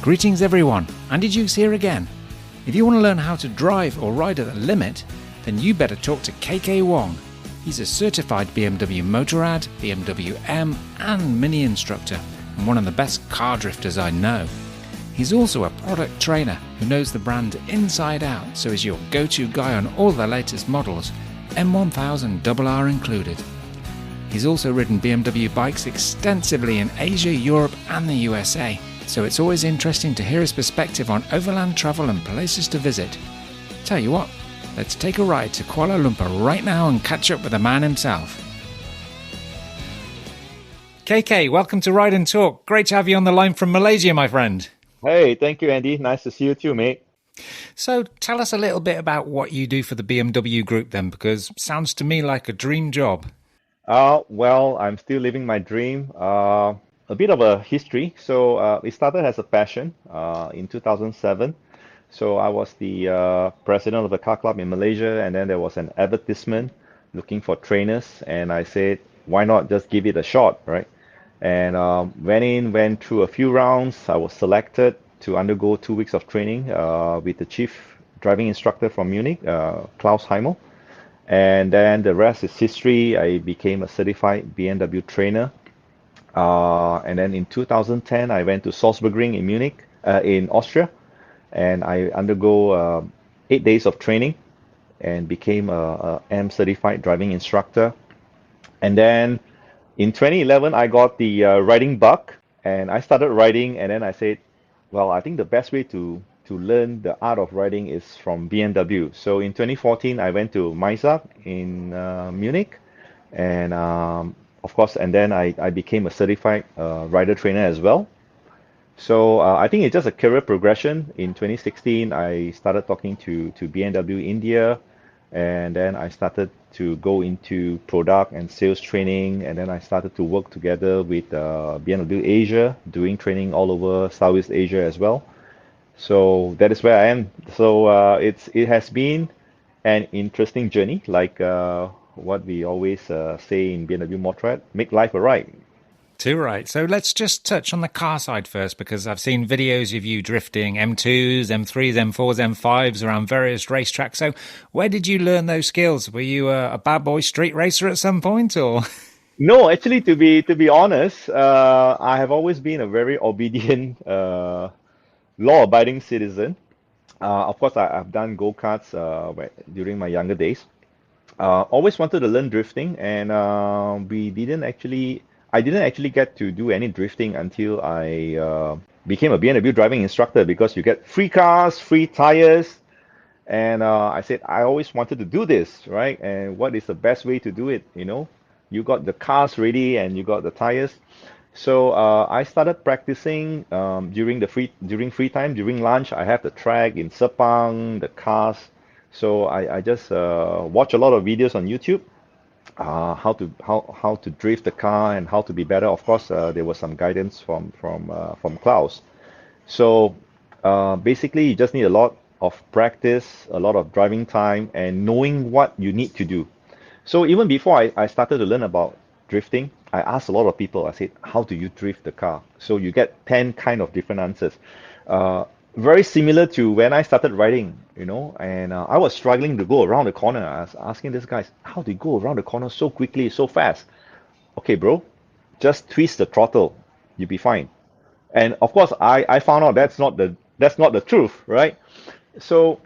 Greetings everyone, Andy Dukes here again. If you want to learn how to drive or ride at the limit, then you better talk to KK Wong. He's a certified BMW Motorrad, BMW M and MINI Instructor and one of the best car drifters I know. He's also a product trainer who knows the brand inside out, so is your go-to guy on all the latest models, M1000 RR included. He's also ridden BMW bikes extensively in Asia, Europe and the USA, so it's always interesting to hear his perspective on overland travel and places to visit. Tell you what, let's take a ride to Kuala Lumpur right now and catch up with the man himself. KK, welcome to Ride and Talk. Great to have you on the line from Malaysia, my friend. Hey, thank you, Andy. Nice to see you too, mate. So tell us a little bit about what you do for the BMW Group then, because it sounds to me like a dream job. Well, I'm still living my dream. A bit of a history. So it started as a passion in 2007. So I was the president of a car club in Malaysia, and then there was an advertisement looking for trainers, and I said, why not just give it a shot, right? And went through a few rounds. I was selected to undergo 2 weeks of training with the chief driving instructor from Munich, Klaus Heimel. And then the rest is history. I became a certified BMW trainer. And then in 2010, I went to Salzburgring in Munich, in Austria, and I undergo 8 days of training and became a M certified driving instructor. And then in 2011, I got the riding bug, and I started riding. And then I said, well, I think the best way to learn the art of riding is from BMW. So in 2014, I went to MISA in Munich, and of course, and then I became a certified rider trainer as well. So I think it's just a career progression. In 2016, I started talking to BMW India, and then I started to go into product and sales training, and then I started to work together with BMW Asia, doing training all over Southeast Asia as well. So that is where I am. So it has been an interesting journey, like what we always say in BMW Motorrad, make life a ride. Too right. So let's just touch on the car side first, because I've seen videos of you drifting M2s, M3s, M4s, M5s around various racetracks. So where did you learn those skills? Were you a bad boy street racer at some point, or? No, actually, to be honest, I have always been a very obedient, law-abiding citizen. Of course, I've done go-karts during my younger days. Always wanted to learn drifting, and I didn't actually get to do any drifting until I became a BMW driving instructor, because you get free cars, free tires, and I said I always wanted to do this, right? And what is the best way to do it? You know, you got the cars ready and you got the tires. So I started practicing during free time, during lunch. I have the track in Sepang, the cars. So I just watch a lot of videos on YouTube, how to drift the car and how to be better. Of course, there was some guidance from Klaus. So basically, you just need a lot of practice, a lot of driving time, and knowing what you need to do. So even before I started to learn about drifting, I asked a lot of people. I said, how do you drift the car? So you get 10 kind of different answers. Very similar to when I started riding, you know, and I was struggling to go around the corner. I was asking these guys, how do you go around the corner so quickly, so fast? Okay, bro, just twist the throttle, you'll be fine. And of course, I found out that's not the truth, right? So,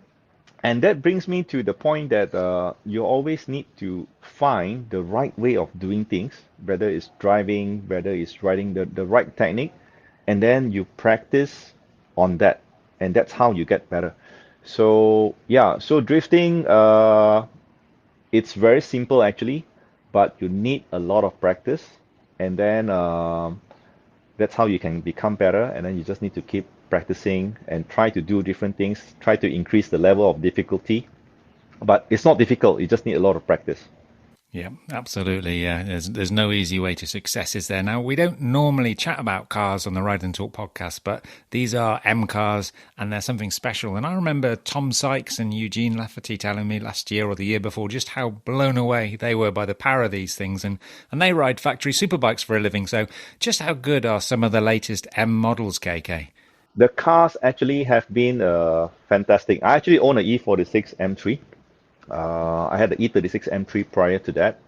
and that brings me to the point that you always need to find the right way of doing things, whether it's driving, whether it's riding, the right technique, and then you practice on that, and that's how you get better. So yeah, so drifting, it's very simple actually, but you need a lot of practice, and then that's how you can become better. And then you just need to keep practicing and try to do different things, try to increase the level of difficulty. But it's not difficult, you just need a lot of practice. Yeah, absolutely. Yeah, there's no easy way to success, is there? Now, we don't normally chat about cars on the Ride and Talk podcast, but these are M cars and they're something special. And I remember Tom Sykes and Eugene Lafferty telling me last year or the year before just how blown away they were by the power of these things. And they ride factory superbikes for a living. So just how good are some of the latest M models, KK? The cars actually have been fantastic. I actually own a E46 M3. I had the E36 M3 prior to that.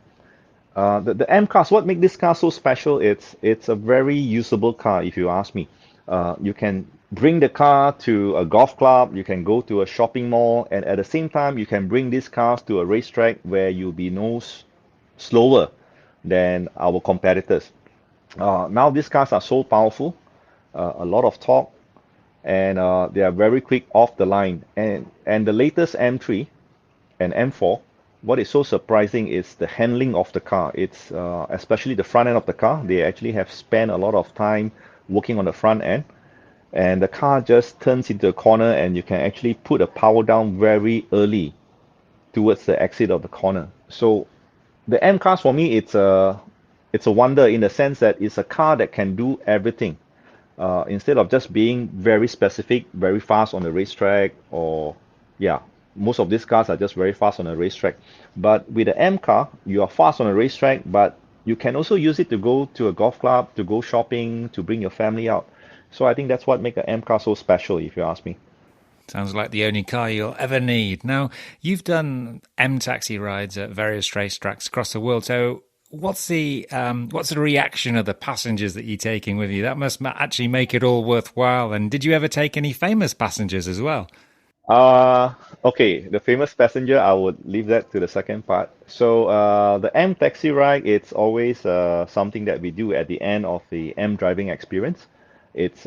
The M cars, what makes this car so special? It's a very usable car, if you ask me. You can bring the car to a golf club, you can go to a shopping mall, and at the same time, you can bring these cars to a racetrack where you'll be slower than our competitors. Now these cars are so powerful, a lot of torque, and they are very quick off the line. And the latest M3 and M4, what is so surprising is the handling of the car. It's especially the front end of the car. They actually have spent a lot of time working on the front end, and the car just turns into a corner, and you can actually put a power down very early towards the exit of the corner. So the M class for me, it's a wonder in the sense that it's a car that can do everything. Instead of just being very specific, very fast on the racetrack, or yeah, most of these cars are just very fast on a racetrack. But with the M car, you are fast on a racetrack, but you can also use it to go to a golf club, to go shopping, to bring your family out. So I think that's what makes the M car so special, if you ask me. Sounds like the only car you'll ever need. Now, you've done M taxi rides at various racetracks across the world. So, what's the reaction of the passengers that you're taking with you? That must actually make it all worthwhile. And did you ever take any famous passengers as well? Uh, okay, the famous passenger, I would leave that to the second part. So, the M taxi ride, it's always something that we do at the end of the M driving experience. It's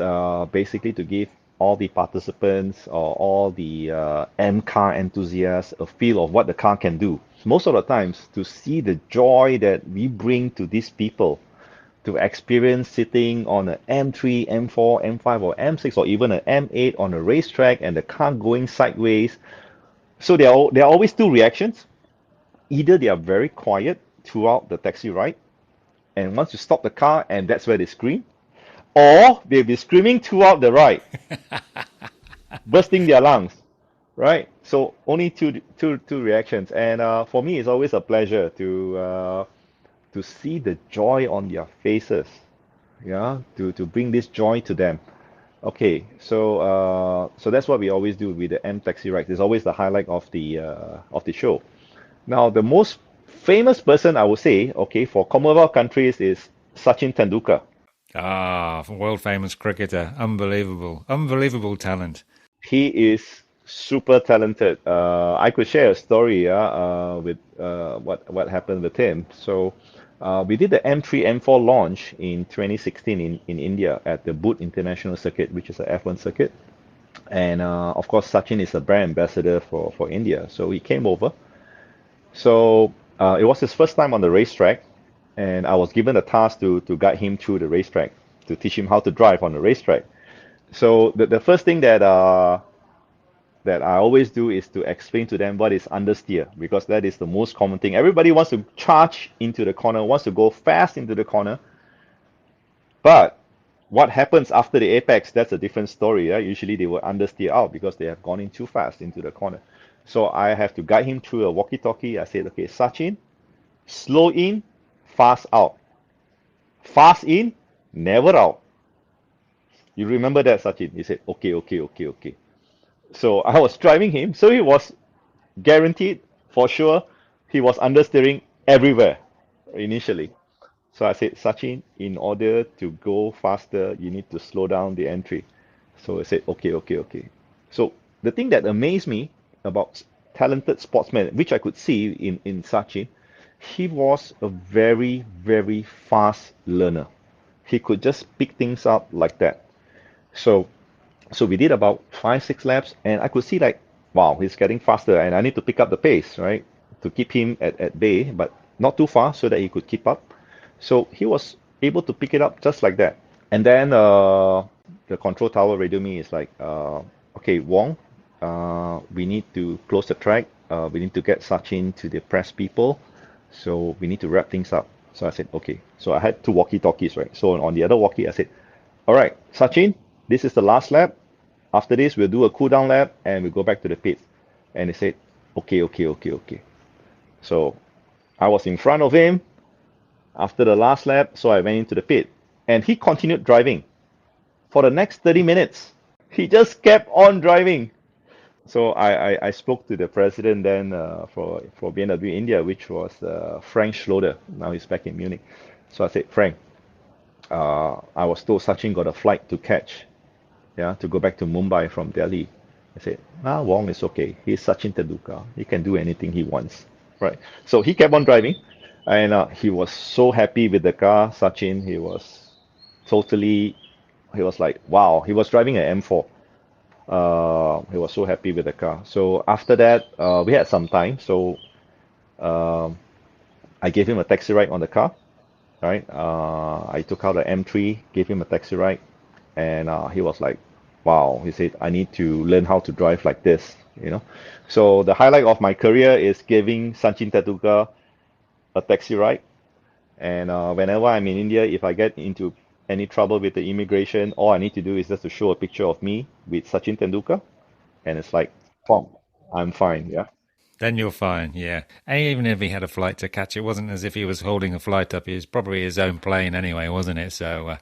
basically to give all the participants or all the M car enthusiasts a feel of what the car can do. Most of the times, to see the joy that we bring to these people, to experience sitting on an M3, M4, M5, or M6, or even an M8 on a racetrack and the car going sideways. So there are always two reactions. Either they are very quiet throughout the taxi ride, and once you stop the car, and that's where they scream, or they'll be screaming throughout the ride, bursting their lungs, right? So only two reactions. And for me, it's always a pleasure to see the joy on their faces, yeah, to bring this joy to them. Okay, so that's what we always do with the M taxi rides. It's always the highlight of the show. Now, the most famous person I would say, okay, for Commonwealth countries is Sachin Tendulkar. Ah, world famous cricketer. Unbelievable. Unbelievable talent. He is super talented. I could share a story with what happened with him. So we did the M3 M4 launch in 2016 in India at the Boot International Circuit, which is a F1 circuit. And of course, Sachin is a brand ambassador for India. So he came over. So it was his first time on the racetrack, and I was given the task to guide him through the racetrack, to teach him how to drive on the racetrack. So the first thing that I always do is to explain to them what is understeer, because that is the most common thing. Everybody wants to charge into the corner, wants to go fast into the corner, but what happens after the apex, that's a different story. Yeah? Usually they will understeer out because they have gone in too fast into the corner. So I have to guide him through a walkie-talkie. I said, okay, Sachin, slow in, fast out. Fast in, never out. You remember that, Sachin? He said, okay, okay, okay, okay. So I was driving him, so he was guaranteed, for sure, he was understeering everywhere initially. So I said, Sachin, in order to go faster, you need to slow down the entry. So I said, okay, okay, okay. So the thing that amazed me about talented sportsman, which I could see in Sachin, he was a very, very fast learner. He could just pick things up like that. So so we did about 5, 6 laps, and I could see like, wow, he's getting faster, and I need to pick up the pace, right, to keep him at bay, but not too far so that he could keep up. So he was able to pick it up just like that. And then the control tower radio me is like, okay, Wong, we need to close the track. We need to get Sachin to the press people. So we need to wrap things up. So I said, okay. So I had two walkie-talkies, right? So on the other walkie, I said, all right, Sachin, this is the last lap. After this, we'll do a cool down lap and we'll go back to the pits. And he said, okay, okay, okay, okay. So I was in front of him after the last lap, so I went into the pit. And he continued driving for the next 30 minutes. He just kept on driving. So I spoke to the president then for BMW India, which was Frank Schroeder. Now he's back in Munich. So I said, Frank, I was told Sachin got a flight to catch, yeah, to go back to Mumbai from Delhi. I said, Wong is okay. He's Sachin Tendulkar. He can do anything he wants, right? So he kept on driving, and he was so happy with the car, Sachin. Totally, he was like, wow. He was driving an M4. He was so happy with the car. So after that, we had some time. So um I gave him a taxi ride on the car, right? I took out the M3, gave him a taxi ride, and he was like, wow. He said, I need to learn how to drive like this, you know. So the highlight of my career is giving Sachin Tendulkar a taxi ride. And whenever I'm in India, if I get into any trouble with the immigration, all I need to do is just to show a picture of me with Sachin Tendulkar, and it's like, boom, I'm fine. Yeah. Then you're fine, yeah. And even if he had a flight to catch, it wasn't as if he was holding a flight up. He was probably his own plane anyway, wasn't it? So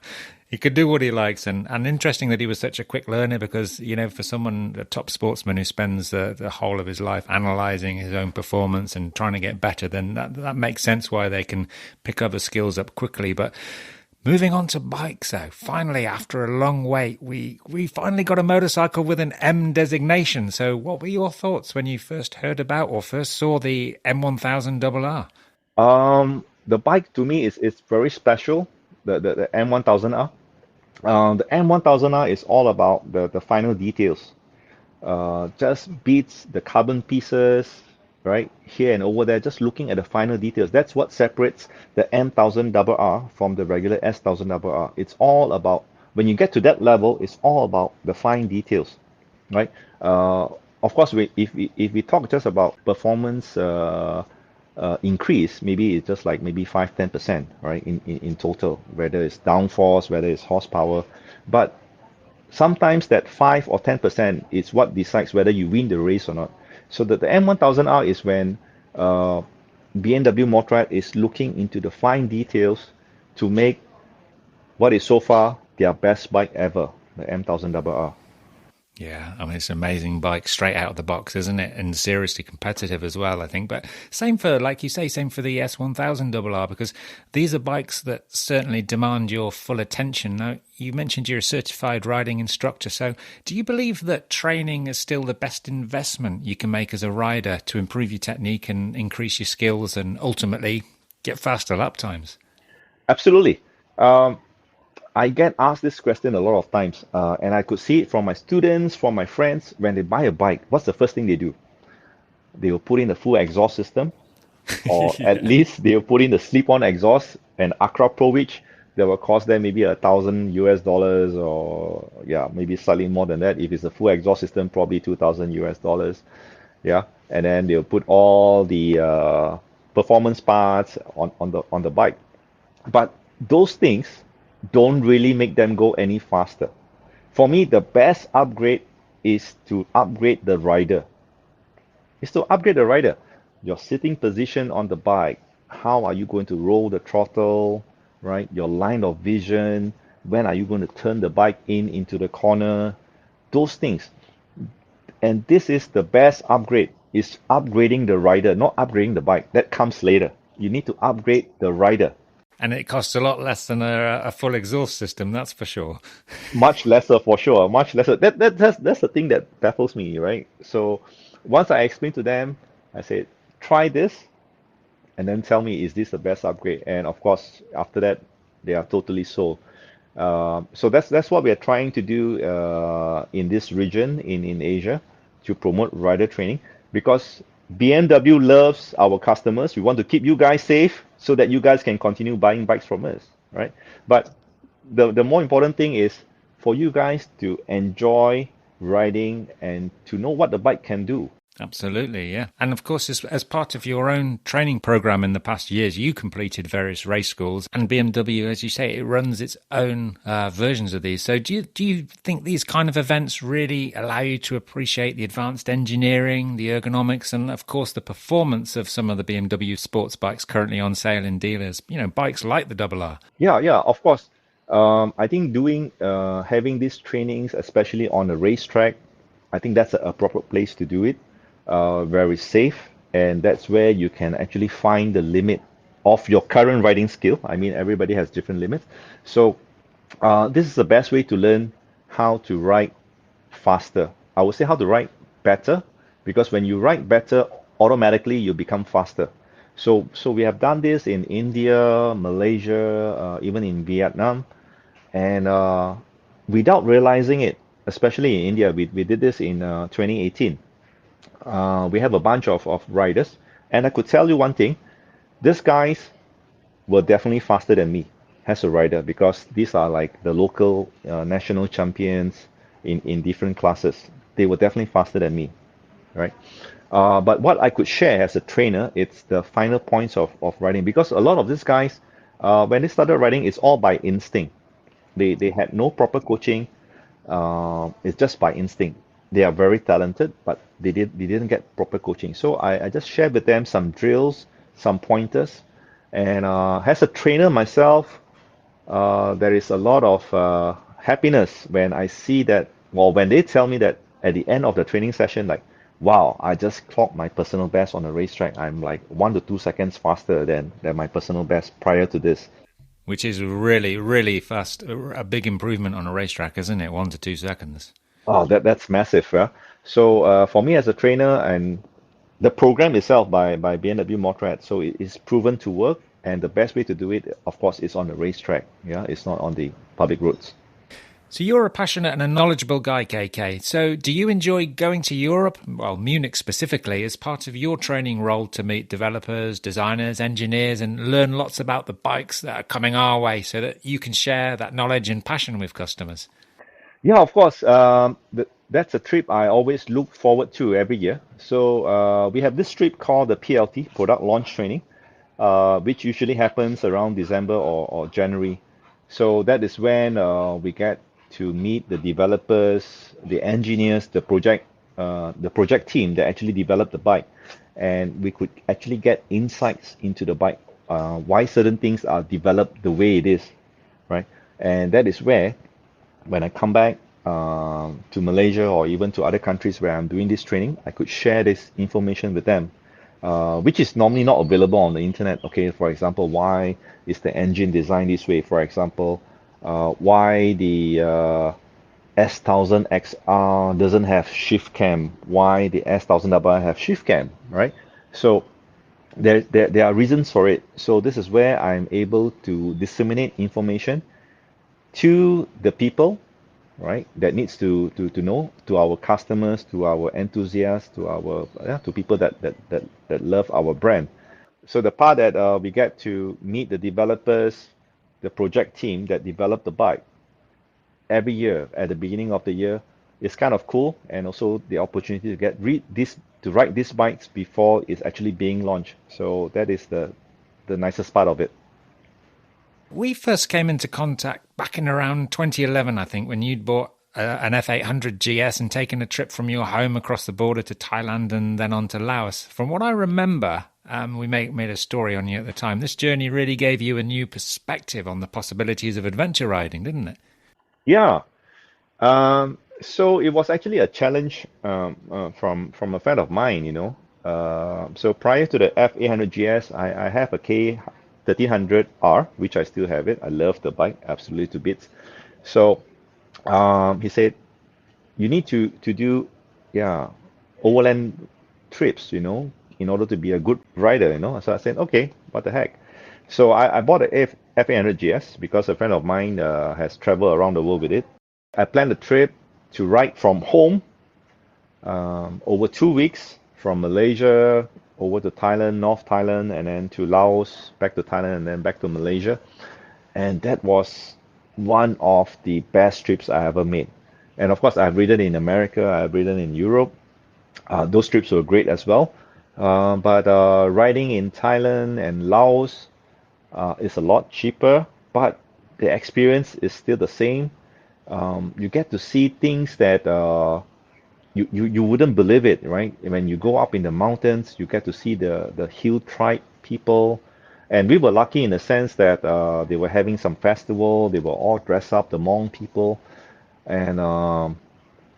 he could do what he likes. And interesting that he was such a quick learner because, you know, for someone, a top sportsman who spends the whole of his life analysing his own performance and trying to get better, then that makes sense why they can pick other skills up quickly. But moving on to bikes, though. Finally, after a long wait, we finally got a motorcycle with an M designation. So what were your thoughts when you first heard about or first saw the M1000RR? The bike to me is very special, the M1000R. The M1000R is all about the final details. Just beats the carbon pieces, right? Here and over there, just looking at the final details. That's what separates the M1000RR from the regular S1000RR. It's all about, when you get to that level, it's all about the fine details, right? Of course, if we talk just about performance increase, maybe it's just like maybe 5-10%, right? In total, whether it's downforce, whether it's horsepower. But sometimes that 5 or 10% is what decides whether you win the race or not. So that the M1000R is when BMW Motorrad is looking into the fine details to make what is so far their best bike ever, the M1000RR. Yeah, I mean, it's an amazing bike straight out of the box, isn't it? And seriously competitive as well, I think. But same for, like you say, same for the S1000RR, because these are bikes that certainly demand your full attention. Now, you mentioned you're a certified riding instructor. So do you believe that training is still the best investment you can make as a rider to improve your technique and increase your skills and ultimately get faster lap times? Absolutely. I get asked this question a lot of times, and I could see it from my students, from my friends. When they buy a bike, what's the first thing they do? They will put in the full exhaust system, or at least they will put in the slip-on exhaust and Acra Pro, which that will cost them maybe $1,000 or yeah, maybe slightly more than that. If it's a full exhaust system, probably $2,000. Yeah, and then they'll put all the performance parts on the bike. But those things don't really make them go any faster. For me, the best upgrade is to upgrade the rider. Is to upgrade the rider. Your sitting position on the bike. How are you going to roll the throttle, right? Your line of vision. When are you going to turn the bike into the corner? Those things. And this is the best upgrade. Is upgrading the rider, not upgrading the bike. That comes later. You need to upgrade the rider. And it costs a lot less than a full exhaust system, that's for sure. Much lesser for sure, much lesser. That's the thing that baffles me, right? So once I explained to them, I said, try this and then tell me, is this the best upgrade? And of course, after that, they are totally sold. So that's what we are trying to do in this region in Asia to promote rider training, because BMW loves our customers. We want to keep you guys safe so that you guys can continue buying bikes from us, right? But the more important thing is for you guys to enjoy riding and to know what the bike can do. Absolutely, yeah. And of course, as part of your own training program in the past years, you completed various race schools, and BMW, as you say, it runs its own versions of these. So do you think these kind of events really allow you to appreciate the advanced engineering, the ergonomics, and of course the performance of some of the BMW sports bikes currently on sale in dealers? You know, bikes like the RR. Yeah, of course. I think doing having these trainings, especially on a racetrack, I think that's a appropriate place to do it. Very safe, and that's where you can actually find the limit of your current riding skill. I mean, everybody has different limits. So this is the best way to learn how to ride faster. I would say how to write better, because when you write better, automatically you become faster. So we have done this in India, Malaysia, even in Vietnam, and without realizing it, especially in India, we did this in 2018. We have a bunch of riders, and I could tell you one thing: these guys were definitely faster than me as a rider, because these are like the local national champions in different classes. They were definitely faster than me, right? But what I could share as a trainer, it's the final points of riding, because a lot of these guys, when they started riding, it's all by instinct. They had no proper coaching. It's just by instinct. They are very talented, but they didn't get proper coaching. So I just shared with them some drills, some pointers, and as a trainer myself, there is a lot of happiness when I see that, well, when they tell me that at the end of the training session, like, wow, I just clocked my personal best on a racetrack. I'm like 1 to 2 seconds faster than my personal best prior to this. Which is really, really fast. A big improvement on a racetrack, isn't it? 1 to 2 seconds. Oh, that's massive, yeah. So for me as a trainer, and the program itself by BMW Motorrad, so it is proven to work, and the best way to do it, of course, is on the racetrack. Yeah, it's not on the public roads. So you're a passionate and a knowledgeable guy, KK. So do you enjoy going to Europe, well, Munich specifically, as part of your training role to meet developers, designers, engineers, and learn lots about the bikes that are coming our way so that you can share that knowledge and passion with customers? Yeah, of course. That's a trip I always look forward to every year. So we have this trip called the PLT, Product Launch Training, which usually happens around December or January. So that is when we get to meet the developers, the engineers, the project team that actually developed the bike, and we could actually get insights into the bike, why certain things are developed the way it is, right? And that is where, when I come back to Malaysia or even to other countries where I'm doing this training, I could share this information with them, which is normally not available on the internet. Okay, for example, why is the engine designed this way? For example, why the S1000XR doesn't have shift cam? Why the S1000RR have shift cam? Right? So there are reasons for it. So this is where I'm able to disseminate information to the people, right, that needs to know, to our customers, to our enthusiasts, to our to people that love our brand. So the part that we get to meet the developers, the project team that developed the bike every year at the beginning of the year is kind of cool, and also the opportunity to get read this to ride these bikes before it's actually being launched. So that is the nicest part of it. We first came into contact back in around 2011, I think, when you'd bought an F800 GS and taken a trip from your home across the border to Thailand and then on to Laos. From what I remember, we made a story on you at the time. This journey really gave you a new perspective on the possibilities of adventure riding, didn't it? Yeah. So it was actually a challenge from a friend of mine, you know. So prior to the F800 GS, I have a K1300R, which I still have it. I love the bike, absolutely to bits. So he said, you need to do, yeah, overland trips, you know, in order to be a good rider, you know. So I said, okay, what the heck. So I bought a F800 GS because a friend of mine has traveled around the world with it. I planned a trip to ride from home over 2 weeks from Malaysia over to Thailand, North Thailand, and then to Laos, back to Thailand, and then back to Malaysia. And that was one of the best trips I ever made. And of course, I've ridden in America, I've ridden in Europe. Those trips were great as well. But riding in Thailand and Laos is a lot cheaper, but the experience is still the same. You get to see things that you wouldn't believe it, right? When you go up in the mountains, you get to see the hill tribe people. And we were lucky in the sense that they were having some festival. They were all dressed up, the Hmong people, and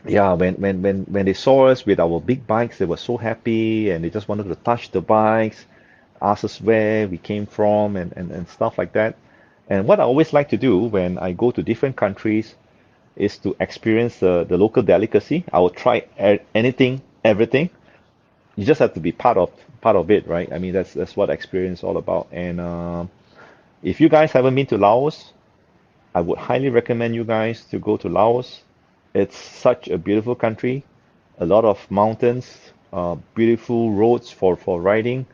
yeah, when they saw us with our big bikes, they were so happy, and they just wanted to touch the bikes, ask us where we came from, and stuff like that. And what I always like to do when I go to different countries is to experience the local delicacy. I will try anything, everything. You just have to be part of it, right? I mean, that's what experience is all about. And if you guys haven't been to Laos, I would highly recommend you guys to go to Laos. It's such a beautiful country, a lot of mountains, beautiful roads for riding,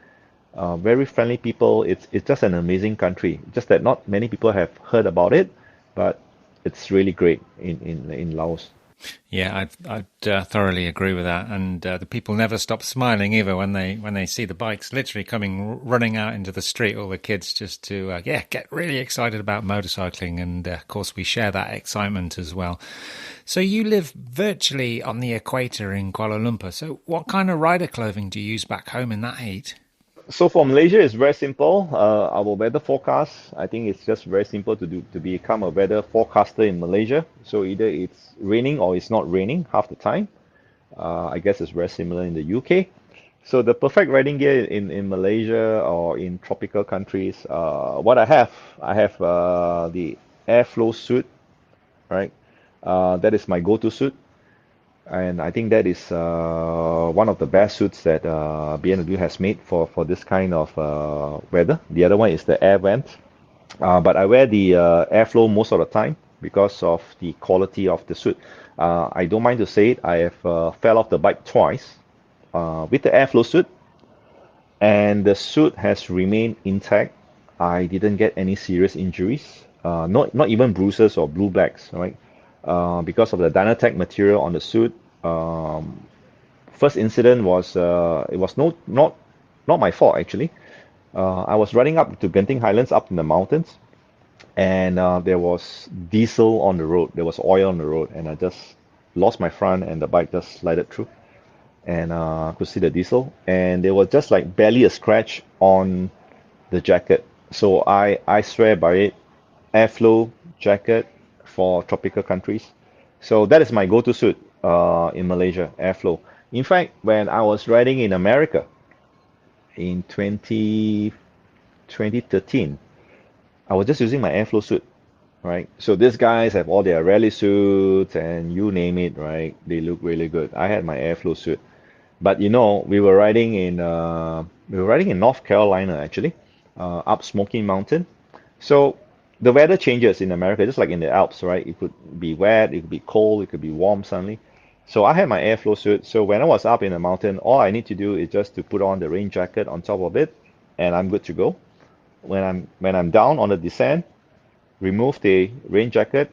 very friendly people. It's just an amazing country. Just that not many people have heard about it, but it's really great in Laos. Yeah, I'd thoroughly agree with that. And the people never stop smiling either when they see the bikes literally coming running out into the street. All the kids just to get really excited about motorcycling, and of course we share that excitement as well. So you live virtually on the equator in Kuala Lumpur. So what kind of rider clothing do you use back home in that heat? So for Malaysia, it's very simple. Our weather forecast, I think it's just very simple to become a weather forecaster in Malaysia. So either it's raining or it's not raining half the time. I guess it's very similar in the UK. So the perfect riding gear in Malaysia or in tropical countries, what I have the airflow suit, right? That is my go-to suit. And I think that is one of the best suits that BMW has made for this kind of weather. The other one is the air vent. But I wear the airflow most of the time because of the quality of the suit. I don't mind to say it, I have fell off the bike twice with the airflow suit, and the suit has remained intact. I didn't get any serious injuries, not even bruises or blue blacks, right? Because of the Dynatech material on the suit. First incident was it was not my fault actually. I was riding up to Genting Highlands up in the mountains, and there was diesel on the road. There was oil on the road, and I just lost my front, and the bike just slided through, and could see the diesel, and there was just like barely a scratch on the jacket. So I swear by it, airflow jacket for tropical countries. So that is my go-to suit in Malaysia, airflow. In fact, when I was riding in America in 2013, I was just using my airflow suit, right? So these guys have all their rally suits and you name it, right? They look really good. I had my airflow suit. But you know, we were riding in North Carolina actually, up Smoky Mountain. So the weather changes in America, just like in the Alps, right? It could be wet, it could be cold, it could be warm suddenly. So I had my airflow suit. So when I was up in the mountain, all I need to do is just to put on the rain jacket on top of it, and I'm good to go. When I'm down on the descent, remove the rain jacket.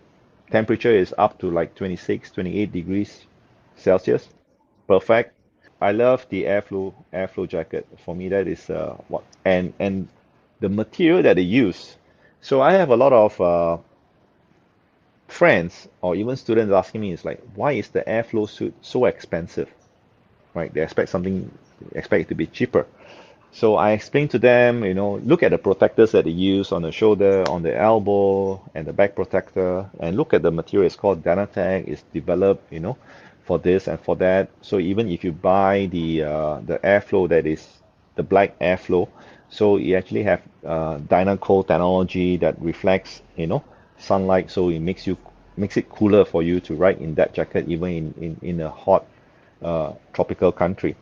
Temperature is up to like 26, 28 degrees Celsius. Perfect. I love the airflow jacket. For me, that is what and the material that they use. So I have a lot of friends or even students asking me, is like, why is the airflow suit so expensive? Right? They expect it to be cheaper. So I explained to them, look at the protectors that they use on the shoulder, on the elbow, and the back protector, and look at the material. It's called Dynatech. It's developed, for this and for that. So even if you buy the airflow that is the black airflow, so you actually have Dynacold technology that reflects, sunlight, so it makes it cooler for you to ride in that jacket, even in a hot tropical country.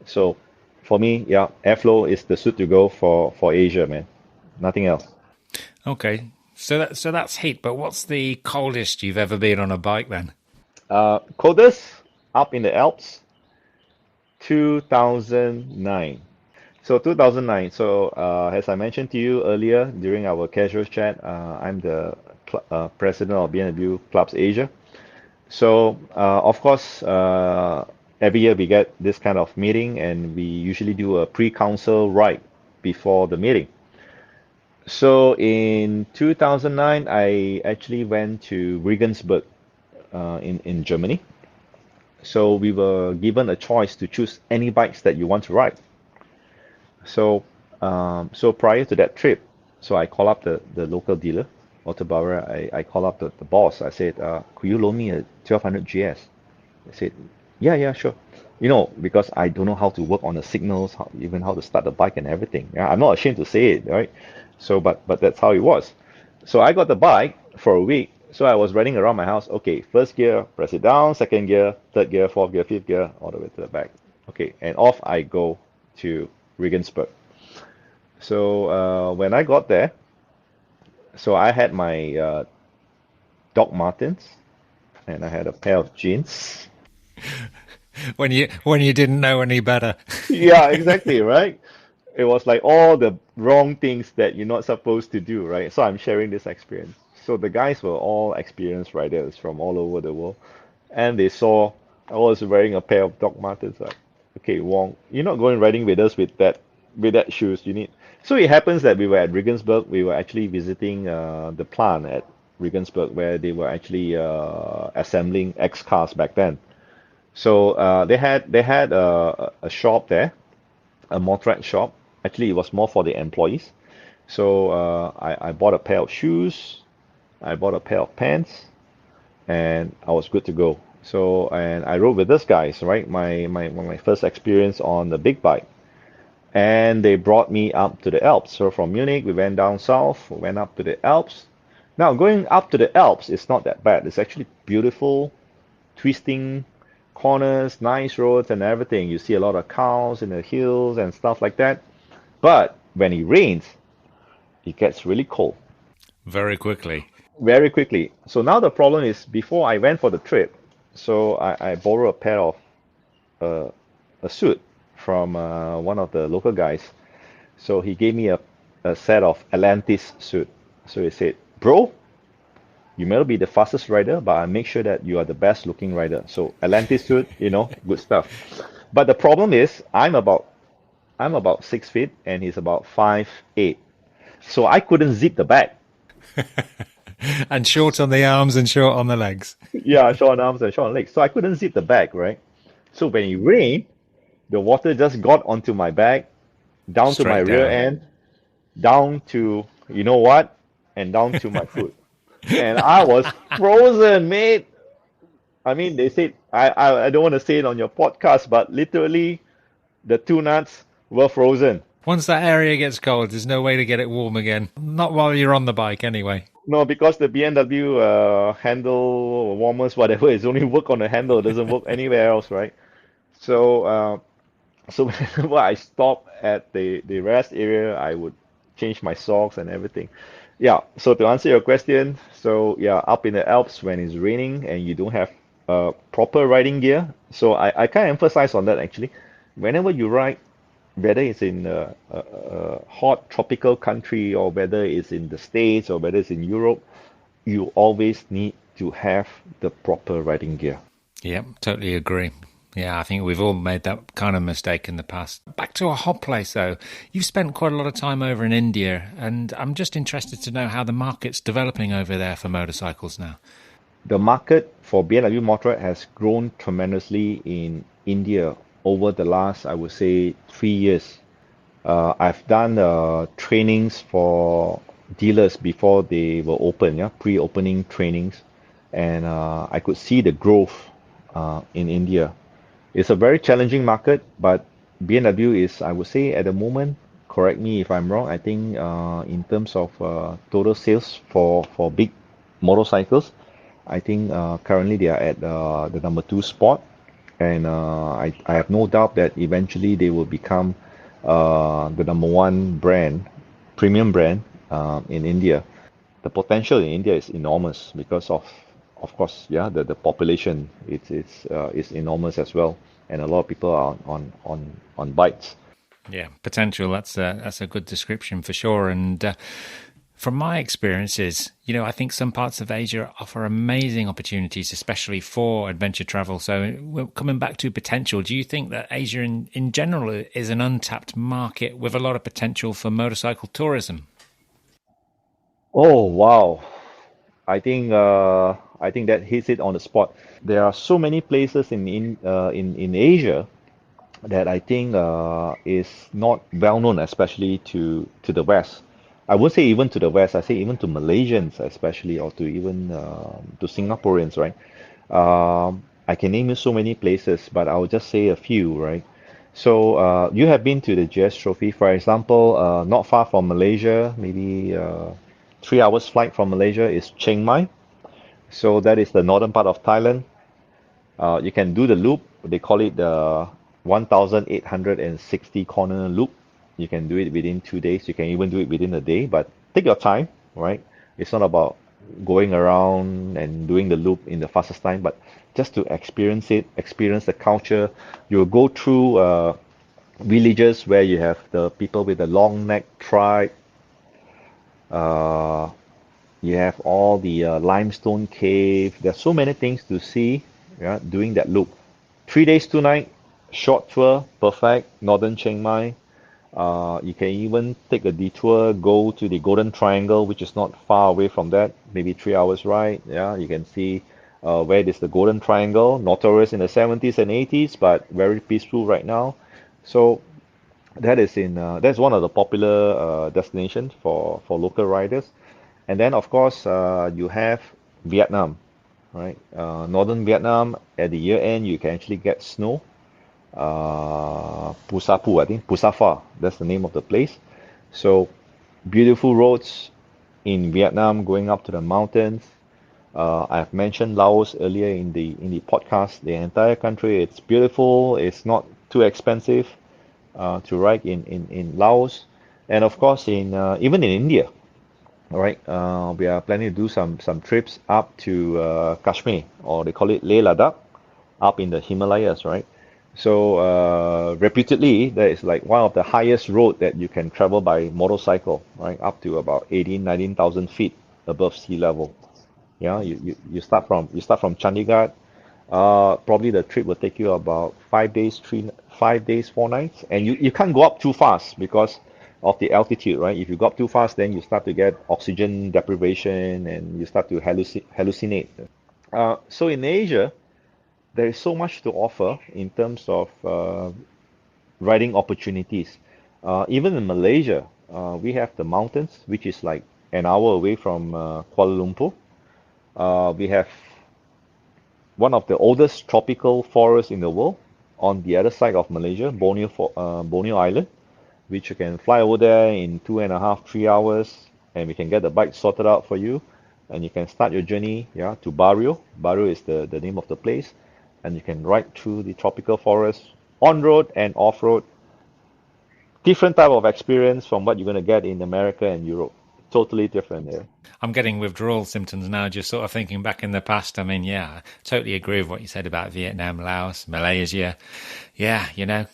So for me, yeah, airflow is the suit to go for Asia, man. Nothing else. Okay, so that's heat. But what's the coldest you've ever been on a bike then? Coldest up in the Alps, 2009. So 2009. So as I mentioned to you earlier during our casual chat, I'm the president of BMW Clubs Asia. So of course, every year we get this kind of meeting, and we usually do a pre-council ride before the meeting. So in 2009, I actually went to Regensburg in Germany. So we were given a choice to choose any bikes that you want to ride. So So prior to that trip, so I call up the local dealer, Autobauer. I call up the boss. I said, could you loan me a 1200 GS? They said, yeah, yeah, sure. Because I don't know how to work on the signals, even how to start the bike and everything. Yeah, I'm not ashamed to say it, right? So, but that's how it was. So I got the bike for a week. So I was riding around my house. Okay, first gear, press it down. Second gear, third gear, fourth gear, fifth gear, all the way to the back. Okay, and off I go to Regensburg. So when I got there, so I had my Doc Martens and I had a pair of jeans. When you didn't know any better. Yeah, exactly, right? It was like all the wrong things that you're not supposed to do, right? So I'm sharing this experience. So the guys were all experienced riders from all over the world, and they saw I was wearing a pair of Doc Martens. Like, okay, Wong, you're not going riding with us with that shoes. You need. So it happens that we were at Regensburg. We were actually visiting the plant at Regensburg where they were actually assembling X cars back then. So they had a shop there, a Motorrad shop. Actually, it was more for the employees. So I bought a pair of shoes, I bought a pair of pants, and I was good to go. So and I rode with these guys, right? My first experience on the big bike, and they brought me up to the Alps. So from Munich, we went down south, went up to the Alps. Now going up to the Alps is not that bad. It's actually beautiful, twisting corners, nice roads and everything. You see a lot of cows in the hills and stuff like that. But when it rains, it gets really cold Very quickly. very quickly. So now the problem is before I went for the trip, so I borrowed a pair of uh, a suit from one of the local guys. So he gave me a set of Atlantis suit. So he said, bro, you may not be the fastest rider, but I make sure that you are the best looking rider. So Atlantis suit, good stuff. But the problem is I'm about 6 feet and he's about 5'8". So I couldn't zip the bag. And short on the arms and short on the legs. Yeah, short arms and short legs. So I couldn't zip the bag, right? So when it rained, the water just got onto my bag, down to my Straight rear down. end, down to you know what, and down to my foot. And I was frozen, mate. I mean, they said I don't want to say it on your podcast, but literally the two nuts were frozen. Once that area gets cold, there's no way to get it warm again. Not while you're on the bike, anyway. No, because the BMW handle warmers, whatever, is only work on the handle, it doesn't work anywhere else, right? So, so whenever I stop at the rest area, I would change my socks and everything. Yeah, so to answer your question, so yeah, up in the Alps when it's raining and you don't have proper riding gear, so I kind of emphasize on that actually. Whenever you ride, whether it's in a hot tropical country or whether it's in the States or whether it's in Europe, you always need to have the proper riding gear. Yep, totally agree. Yeah, I think we've all made that kind of mistake in the past. Back to a hot place, though. You've spent quite a lot of time over in India, and I'm just interested to know how the market's developing over there for motorcycles now. The market for BMW Motorrad has grown tremendously in India over the last, I would say, 3 years. I've done trainings for dealers before they were open, yeah, pre-opening trainings, and I could see the growth in India. It's a very challenging market, but BMW is, I would say, at the moment, correct me if I'm wrong, I think in terms of total sales for big motorcycles, I think currently they are at the number 2 spot, and I have no doubt that eventually they will become the number 1 brand, premium brand in India. The potential in India is enormous because of course, yeah, the population it's enormous as well, and a lot of people are on bikes. Yeah, potential. That's a good description for sure. And from my experiences, I think some parts of Asia offer amazing opportunities, especially for adventure travel. So we're coming back to potential. Do you think that Asia in general is an untapped market with a lot of potential for motorcycle tourism? Oh wow, I think that hits it on the spot. There are so many places in Asia that I think is not well known, especially to the West. I would say even to the West. I say even to Malaysians, especially, or to even to Singaporeans, right? I can name you so many places, but I'll just say a few, right? So you have been to the GS Trophy, for example, not far from Malaysia, maybe 3 hours flight from Malaysia is Chiang Mai. So that is the northern part of Thailand. You can do the loop. They call it the 1,860 corner loop. You can do it within 2 days. You can even do it within a day, but take your time, right? It's not about going around and doing the loop in the fastest time, but just to experience it, experience the culture. You'll go through villages where you have the people with the long neck tribe. Uh, you have all the limestone cave. There's so many things to see, yeah, doing that loop. 3 days, 2 nights, short tour, perfect. Northern Chiang Mai. You can even take a detour, go to the Golden Triangle, which is not far away from that, maybe 3 hours ride. Yeah, you can see where is the Golden Triangle, notorious in the 70s and 80s, but very peaceful right now. So that's one of the popular destinations for local riders. And then of course you have Vietnam, right? Northern Vietnam at the year end you can actually get snow. Pusapu, I think Pusafa, that's the name of the place. So beautiful roads in Vietnam going up to the mountains. I've mentioned Laos earlier in the podcast. The entire country, it's beautiful. It's not too expensive to ride in Laos, and of course in even in India. All right, we are planning to do some trips up to Kashmir, or they call it Leh Ladakh, up in the Himalayas, right? So reputedly, that is like one of the highest road that you can travel by motorcycle, right? Up to about 19,000 feet above sea level. Yeah, you start from Chandigarh. Probably the trip will take you about 5 days, 5 days, 4 nights, and you can't go up too fast because of the altitude, right? If you go up too fast, then you start to get oxygen deprivation and you start to hallucinate. So in Asia, there is so much to offer in terms of riding opportunities. Even in Malaysia, we have the mountains, which is like an hour away from Kuala Lumpur. We have one of the oldest tropical forests in the world on the other side of Malaysia, Borneo Island, which you can fly over there in 2.5, 3 hours, and we can get the bike sorted out for you, and you can start your journey, yeah, to Barrio. Barrio is the name of the place, and you can ride through the tropical forest on road and off road. Different type of experience from what you're going to get in America and Europe. Totally different there. I'm getting withdrawal symptoms now, just sort of thinking back in the past. I mean, yeah, I totally agree with what you said about Vietnam, Laos, Malaysia. Yeah,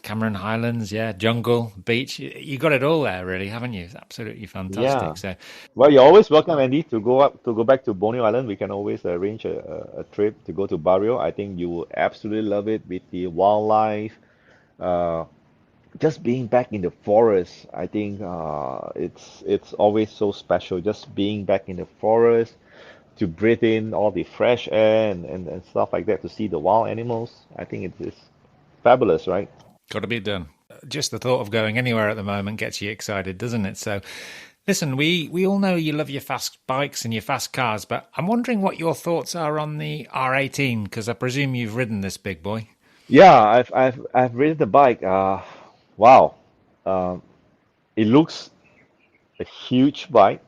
Cameron Highlands, yeah, jungle, beach. You got it all there, really, haven't you? It's absolutely Yeah. fantastic. So, Well, you're always welcome, Andy, to go back to Borneo Island. We can always arrange a trip to go to Barrio. I think you will absolutely love it with the wildlife. Uh, just being back in the forest, I think it's always so special. Just being back in the forest to breathe in all the fresh air and stuff like that, to see the wild animals. I think it's fabulous, right? got to be done. Just the thought of going anywhere at the moment gets you excited, doesn't it? So, listen, we all know you love your fast bikes and your fast cars, but I'm wondering what your thoughts are on the R18, because I presume you've ridden this big boy. Yeah, I've ridden the bike. Wow. Um, it looks a huge bike,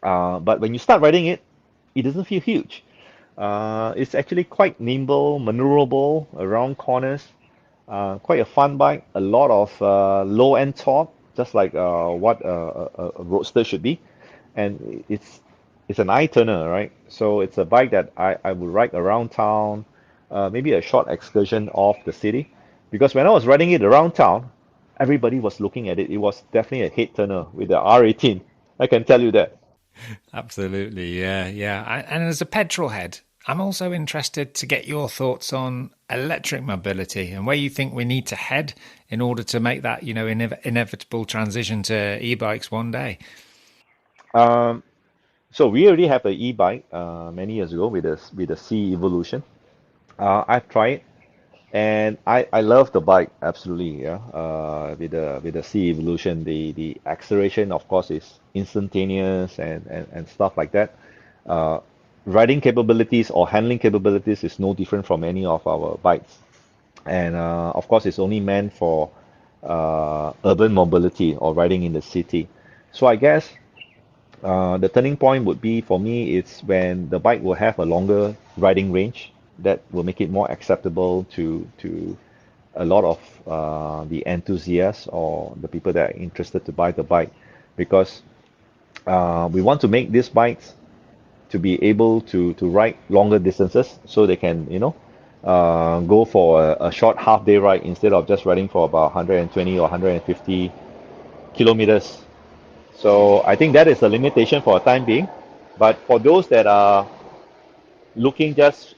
but when you start riding it, it doesn't feel huge. It's actually quite nimble, maneuverable around corners. Quite a fun bike. A lot of low-end torque, just like what a roadster should be. And it's an eye turner, right? So it's a bike that I would ride around town, maybe a short excursion off the city. Because when I was riding it around town, everybody was looking at it. It was definitely a head turner with the R18. I can tell you that. Absolutely, yeah, yeah. And as a petrol head, I'm also interested to get your thoughts on electric mobility and where you think we need to head in order to make that, inevitable transition to e-bikes one day. Um, so we already have the e-bike many years ago with the C Evolution. I've tried it, And I love the bike absolutely, yeah. With the C Evolution, the acceleration of course is instantaneous and stuff like that. Uh, Riding capabilities or handling capabilities is no different from any of our bikes. And of course, it's only meant for urban mobility or riding in the city. So I guess the turning point would be for me, it's when the bike will have a longer riding range that will make it more acceptable to a lot of the enthusiasts or the people that are interested to buy the bike, because we want to make these bikes to be able to ride longer distances, so they can, go for a short half day ride instead of just riding for about 120 or 150 kilometers. So I think that is a limitation for a time being. But for those that are looking just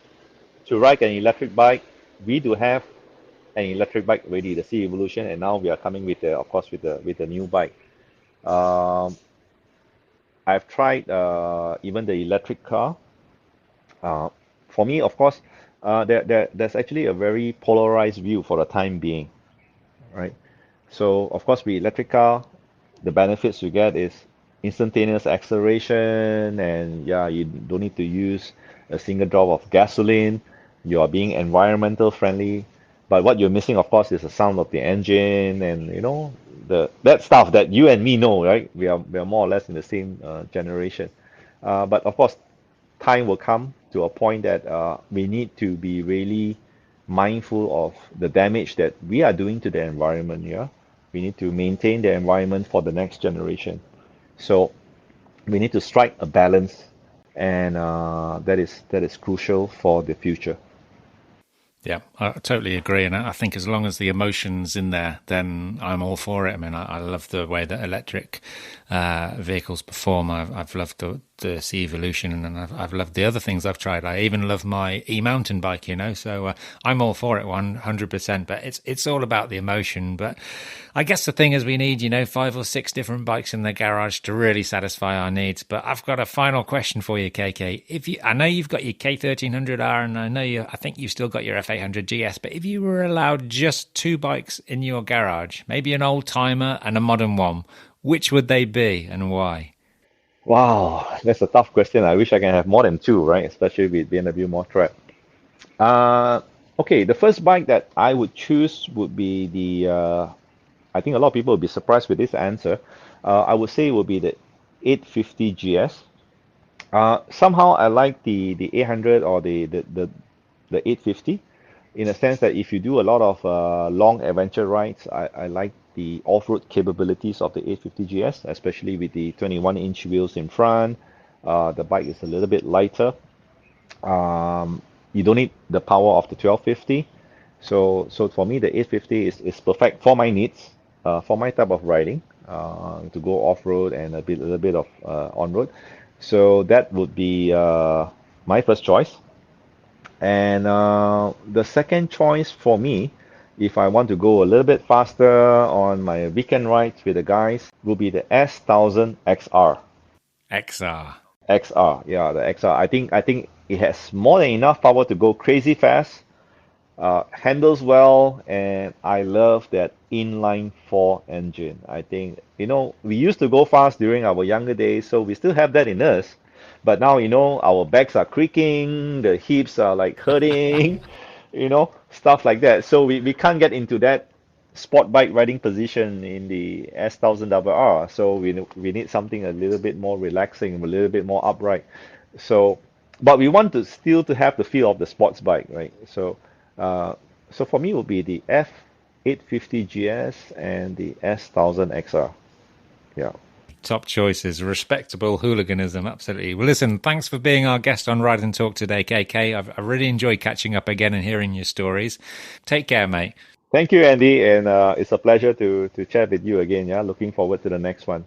to ride an electric bike, we do have an electric bike already, the C Evolution, and now we are coming with of course, with the new bike. Um, I've tried even the electric car. Uh, for me, of course, there's actually a very polarized view for the time being, right? So, of course, with electric car, the benefits you get is instantaneous acceleration, and yeah, you don't need to use a single drop of gasoline. You are being environmental friendly, but what you're missing, of course, is the sound of the engine, and the that stuff that you and me know, right? We are more or less in the same generation. But of course, time will come to a point that we need to be really mindful of the damage that we are doing to the environment. Yeah, we need to maintain the environment for the next generation. So we need to strike a balance, and that is crucial for the future. Yeah, I totally agree. And I think as long as the emotion's in there, then I'm all for it. I mean, I love the way that electric vehicles perform. I've loved the C Evolution, and I've loved the other things I've tried. I even love my e-mountain bike, so I'm all for it 100%. But it's all about the emotion. But I guess the thing is we need, 5 or 6 different bikes in the garage to really satisfy our needs. But I've got a final question for you, KK. I know you've got your K1300R, and I think you've still got your F800 GS, but if you were allowed just 2 bikes in your garage, maybe an old timer and a modern one, which would they be and why? Wow, that's a tough question. I wish I can have more than two, right? Especially with BMW Motorrad. Uh, okay, the first bike that I would choose would be I think a lot of people will be surprised with this answer. I would say it would be the 850 GS. Somehow I like the 800 or the 850, in a sense that if you do a lot of long adventure rides, I like the off-road capabilities of the 850 GS, especially with the 21-inch wheels in front. The bike is a little bit lighter. You don't need the power of the 1250. So for me, the 850 is perfect for my needs, for my type of riding, to go off-road and a little bit of on-road. So that would be my first choice. And the second choice for me, if I want to go a little bit faster on my weekend rides with the guys, will be the S1000 XR. XR. XR, yeah, the XR. I think it has more than enough power to go crazy fast, handles well, and I love that inline four engine. I think, we used to go fast during our younger days, so we still have that in us. But now, our backs are creaking, the hips are like hurting, stuff like that. So we can't get into that sport bike riding position in the S1000RR. So we need something a little bit more relaxing, a little bit more upright. So, but we want to still to have the feel of the sports bike, right? So for me, it would be the F850 GS and the S1000 XR. Yeah. Top choices, respectable hooliganism, absolutely. Well, listen, thanks for being our guest on Ride and Talk today, KK. I really enjoyed catching up again and hearing your stories. Take care, mate. Thank you, Andy, and it's a pleasure to chat with you again. Yeah, looking forward to the next one.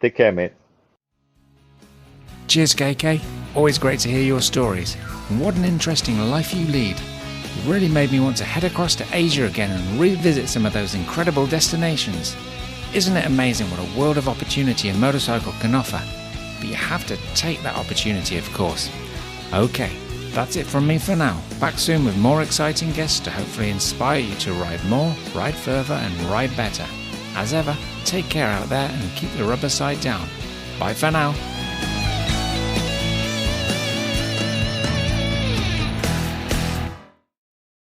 Take care, mate. Cheers, KK. Always great to hear your stories. And what an interesting life you lead. It really made me want to head across to Asia again and revisit some of those incredible destinations. Isn't it amazing what a world of opportunity a motorcycle can offer? But you have to take that opportunity, of course. Okay, That's it from me for now. Back soon with more exciting guests to hopefully inspire you to ride more, ride further and ride better. As ever, take care out there and keep the rubber side down. Bye for now.